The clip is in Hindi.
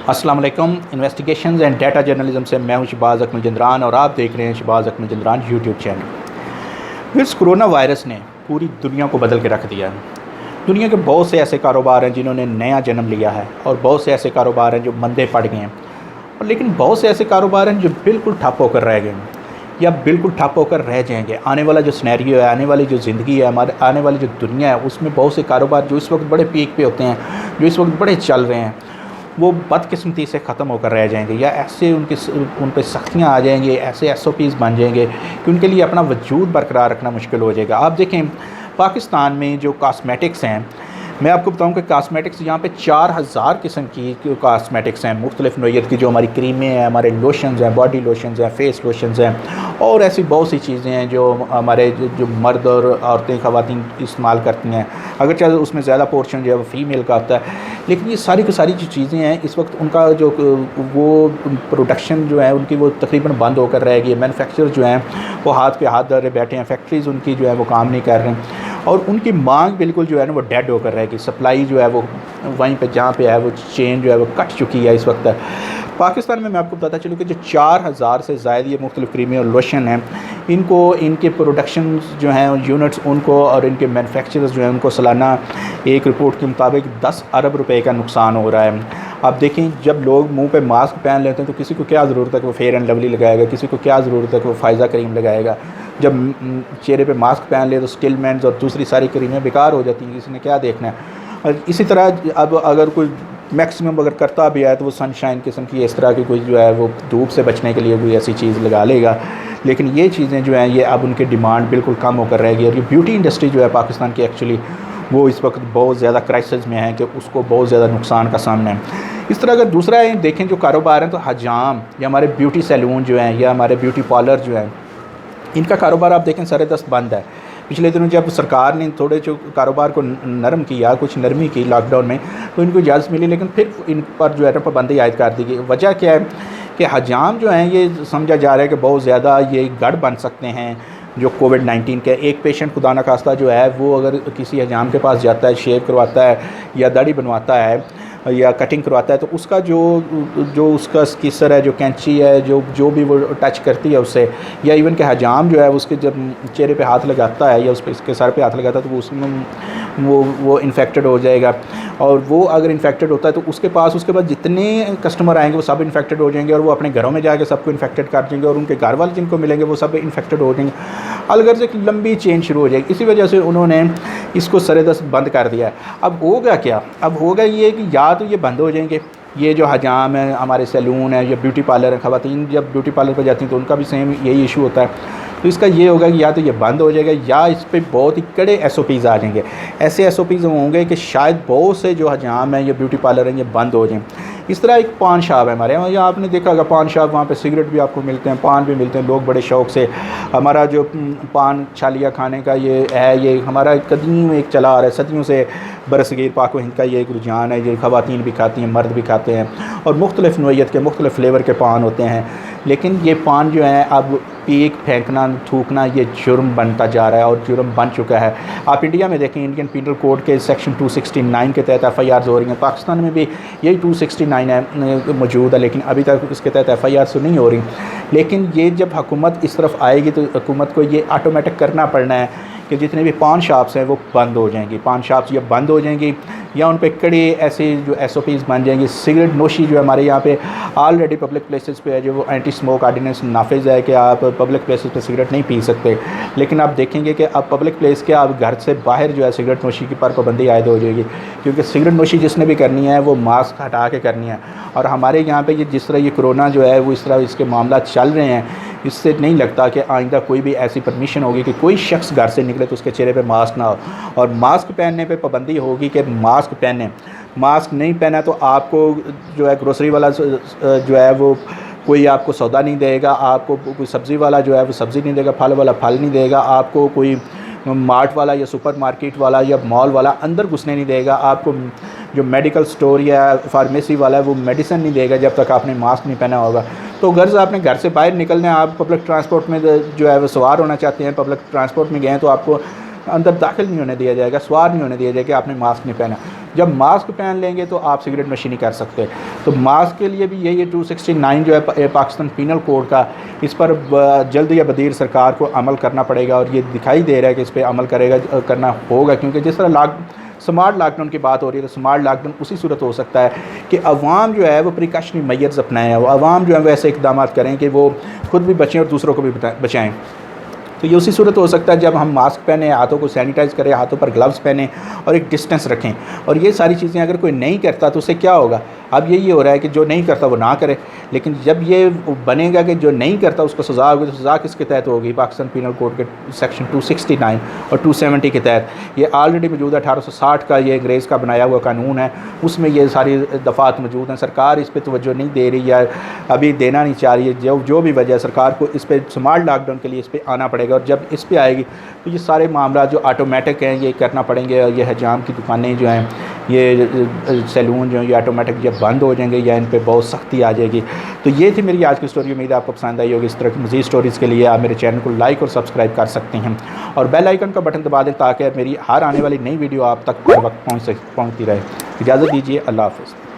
अस्सलाम वालेकुम। इन्वेस्टिगेशंस एंड डाटा जर्नलिज्म से मैं हूं शहबाज अकमल जंदरान और आप देख रहे हैं शहबाज अकमल जंदरान यूट्यूब चैनल। इस कोरोना वायरस ने पूरी दुनिया को बदल के रख दिया है। दुनिया के बहुत से ऐसे कारोबार हैं जिन्होंने नया जन्म लिया है और बहुत से ऐसे कारोबार हैं जो मंदे पड़ गए हैं, और लेकिन बहुत से ऐसे कारोबार हैं जो बिल्कुल ठप होकर रह गए हैं या बिल्कुल ठप होकर रह जाएंगे। आने वाला जो सिनेरियो है, आने वाली जो ज़िंदगी है, हमारे आने वाली जो दुनिया है, उसमें बहुत से कारोबार जो इस वक्त बड़े पीक पे होते हैं, जो इस वक्त बड़े चल रहे हैं, वो बदकिस्मती से ख़त्म होकर रह जाएंगे या ऐसे उन पर सख्तियाँ आ जाएंगी, ऐसे SOPs बन जाएंगे कि उनके लिए अपना वजूद बरकरार रखना मुश्किल हो जाएगा। आप देखें पाकिस्तान में जो कॉस्मेटिक्स हैं, मैं आपको बताऊं कि कॉस्मेटिक्स यहाँ पे 4000 किस्म की कॉस्मेटिक्स हैं, मुख्तलिफ़ नोयत की, जो हमारी क्रीमें हैं, हमारे लोशंस हैं, बॉडी लोशंस हैं, फेस लोशंस हैं, और ऐसी बहुत सी चीज़ें हैं जो हमारे जो मर्द और औरतें ख़वातीन इस्तेमाल करती हैं। अगर चाहे उसमें ज़्यादा पोर्शन जो है वो फीमेल का होता है, लेकिन ये सारी की सारी जो चीज़ें हैं इस वक्त उनका जो वो प्रोडक्शन जो है उनकी वो तकरीबन बंद होकर रहेगी। मैन्युफैक्चरर जो हैं वो हाथ पे हाथ धरे बैठे हैं, फैक्ट्रीज़ उनकी जो है वो काम नहीं कर रहे हैं और उनकी मांग बिल्कुल जो है ना वो डेड होकर रहेगी। सप्लाई जो है वो वहीं पे जहाँ पे है वो चेन जो है वो कट चुकी है इस वक्त। पाकिस्तान में मैं आपको बताता चलूँ कि जो 4000 से ज़ायद ये मुख्तलिफ़ क्रीमें और लोशन हैं, इनको इनके प्रोडक्शन जो हैं यूनिट्स उनको और इनके मैन्युफैक्चरर्स जो हैं उनको सालाना एक रिपोर्ट के मुताबिक 10 अरब रुपए का नुकसान हो रहा है। आप देखें, जब लोग मुंह पे मास्क पहन लेते हैं तो किसी को क्या ज़रूरत है कि वो फेयर एंड लवली लगाएगा, किसी को क्या ज़रूरत है कि वो फ़ायज़ा क्रीम लगाएगा। जब चेहरे पे मास्क पहन ले तो स्टिलमेंट्स और दूसरी सारी क्रीमें बेकार हो जाती हैं, किसी ने क्या देखना है। और इसी तरह अब अगर कोई मैक्सिमम अगर करता भी है तो वो सनशाइन किस्म की इस तरह की कोई जो है वो धूप से बचने के लिए कोई ऐसी चीज़ लगा लेगा। लेकिन ये चीज़ें जो हैं ये अब उनकी डिमांड बिल्कुल कम होकर रहेगी और ये ब्यूटी इंडस्ट्री जो है पाकिस्तान की एक्चुअली वो इस वक्त बहुत ज़्यादा क्राइसिस में है कि उसको बहुत ज़्यादा नुकसान का सामना है। इस तरह अगर दूसरा देखें जो कारोबार हैं तो हजाम या हमारे ब्यूटी सैलून जो हैं या हमारे ब्यूटी पार्लर जो हैं, इनका कारोबार आप देखें सरेदस्त बंद है। पिछले दिनों जब सरकार ने थोड़े जो कारोबार को नरम किया, कुछ नरमी की लॉकडाउन में, तो इनको इजाज़त मिली, लेकिन फिर इन पर जो है पाबंदी आयद कर दी गई। वजह क्या है कि हजाम जो हैं ये समझा जा रहा है कि बहुत ज़्यादा ये गढ़ बन सकते हैं जो कोविड-19 के। एक पेशेंट खुदा न खास्ता जो है वो अगर किसी हजाम के पास जाता है, शेव करवाता है या दाढ़ी बनवाता है या कटिंग करवाता है, तो उसका जो उसका स्किसर है, जो कैंची है, जो भी वो टच करती है उससे, या इवन के हजाम जो है उसके जब चेहरे पे हाथ लगाता है या उस पर इसके सर पे हाथ लगाता है तो वो उसमें वो इन्फेक्टेड हो जाएगा। और वो अगर इन्फेक्टेड होता है तो उसके बाद जितने कस्टमर आएंगे वो सब इन्फेक्टेड हो जाएंगे और वो अपने घरों में जाके सबको इन्फेक्टेड कर देंगे और उनके घर वाले जिनको मिलेंगे वो सब इन्फेक्टेड हो जाएंगे। अलग से एक लंबी चेन शुरू हो जाएगी। इसी वजह से उन्होंने इसको सरेदस्त बंद कर दिया है। अब होगा क्या? अब होगा ये कि या तो ये बंद हो जाएंगे, ये जो हजाम है, हमारे सैलून है या ब्यूटी पार्लर है, ख़वातीन जब ब्यूटी पार्लर पर जाती हैं तो उनका भी सेम यही इशू होता है। तो इसका ये होगा कि या तो ये बंद हो जाएगा या इस पर बहुत ही कड़े SOPs आ जाएंगे। ऐसे SOPs होंगे कि शायद बहुत से जो हजाम है या ब्यूटी पार्लर हैं ये बंद हो जाएं। इस तरह एक पान शॉप है हमारे यहाँ, आपने देखा होगा पान शॉप, वहाँ पे सिगरेट भी आपको मिलते हैं, पान भी मिलते हैं। लोग बड़े शौक़ से हमारा जो पान छालिया खाने का ये है, ये हमारा कदीम एक चला आ रहा है, सदियों से बरसगीर पाक व हिंद का ये एक रुझान है। ये ख़वातीन भी खाती हैं, मर्द भी खाते हैं और मुख्तलिफ़ नोयत के मुख्तलिफ़ फ्लेवर के पान होते हैं। लेकिन ये पान जो है अब पीक फेंकना, थूकना ये जुर्म बनता जा रहा है और जुर्म बन चुका है। आप इंडिया में देखें, इंडियन पीनल कोड के सेक्शन 269 के तहत FIRs हो रही हैं। पाकिस्तान में भी यही 269 है मौजूद है, लेकिन अभी तक इसके तहत FIRs तो नहीं हो रही। लेकिन ये जब हुकूमत इस तरफ आएगी तो हुकूमत को ये ऑटोमेटिक करना पड़ना है कि जितने भी पान शॉप्स हैं वो बंद हो जाएंगी। पान शॉप्स या बंद हो जाएंगी या उन पे कड़े ऐसे जो SOPs बन जाएंगे। सिगरेट नोशी जो हमारे यहाँ पे ऑलरेडी पब्लिक प्लेसेस पे है, जो वो एंटी स्मोक ऑर्डिनेंस नाफिज है कि आप पब्लिक प्लेसेस पे सिगरेट नहीं पी सकते। लेकिन आप देखेंगे कि अब पब्लिक प्लेस के आप घर से बाहर जो है सिगरेट नोशी की पर पाबंदी आयद हो जाएगी, क्योंकि सिगरेट नोशी जिसने भी करनी है वो मास्क हटा के करनी है। और हमारे यहाँ पर ये जिस तरह ये कोरोना जो है वो इस तरह इसके मामला चल रहे हैं, इससे नहीं लगता कि आइंदा कोई भी ऐसी परमिशन होगी कि कोई शख्स घर से निकले तो उसके चेहरे पे मास्क ना हो। और मास्क पहनने पे पाबंदी होगी कि मास्क पहने, मास्क नहीं पहना तो आपको जो है ग्रोसरी वाला जो है वो कोई आपको सौदा नहीं देगा, आपको कोई सब्ज़ी वाला जो है वो सब्ज़ी नहीं देगा, फल वाला फल नहीं देगा, आपको कोई मार्ट वाला या सुपर मार्केट वाला या मॉल वाला अंदर घुसने नहीं देगा, आपको जो मेडिकल स्टोर या फार्मेसी वाला है वो मेडिसिन नहीं देगा जब तक आपने मास्क नहीं पहना होगा। तो गर्ज आपने घर से बाहर निकलने, आप पब्लिक ट्रांसपोर्ट में जो है वो सवार होना चाहते हैं, पब्लिक ट्रांसपोर्ट में गए तो आपको अंदर दाखिल नहीं होने दिया जाएगा, सवार नहीं होने दिया जाएगा, आपने मास्क नहीं पहना। जब मास्क पहन लेंगे तो आप सिगरेट नोशी नहीं कर सकते। तो मास्क के लिए भी यही 269 जो है पाकिस्तान पीनल कोड का, इस पर जल्द या बदीर सरकार को अमल करना पड़ेगा, और ये दिखाई दे रहा है कि इस पर अमल करना होगा, क्योंकि जिस तरह स्मार्ट लॉकडाउन की बात हो रही है, तो स्मार्ट लॉकडाउन उसी सूरत हो सकता है कि अवाम जो है वो प्रिकॉशनरी मेजर्स अपनाएं, अवाम जो है वैसे इकदाम करें कि वो खुद भी बचें और दूसरों को भी बचाएँ। तो ये उसी सूरत हो सकता है जब हम मास्क पहने, हाथों को सैनिटाइज़ करें, हाथों पर ग्लव्स पहने और एक डिस्टेंस रखें। और ये सारी चीज़ें अगर कोई नहीं करता तो उससे क्या होगा? अब यही हो रहा है कि जो नहीं करता वो ना करे, लेकिन जब ये बनेगा कि जो नहीं करता उसको सज़ा होगी, तो सज़ा किसके तहत होगी? पाकिस्तान पीनल कोड के सेक्शन 269 और 270 के तहत। ये ऑलरेडी मौजूद है, 1860 का ये अंग्रेज़ का बनाया हुआ कानून है, उसमें ये सारी दफ़ात मौजूद हैं। सरकार इस पर तवज्जो नहीं दे रही है, अभी देना नहीं चाह रही है। जो भी वजह, सरकार को इस पर स्मार्ट लॉकडाउन के लिए इस पर आना पड़ेगा, और जब इस पे आएगी तो ये सारे मामला जो ऑटोमेटिक हैं ये करना पड़ेंगे। और ये हजाम की दुकानें जो हैं, ये सैलून जो हैं, ये ऑटोमेटिक जब बंद हो जाएंगे या इन पे बहुत सख्ती आ जाएगी। तो ये थी मेरी आज की स्टोरी, उम्मीद है आपको पसंद आई होगी। इस तरह की मज़ीद स्टोरीज़ के लिए आप मेरे चैनल को लाइक और सब्सक्राइब कर सकते हैं, और बेल आइकन का बटन दबा दें ताकि मेरी हर आने वाली नई वीडियो आप तक हर वक्त पहुँचती रहे। इजाज़त दीजिए, अल्लाह हाफ़िज़।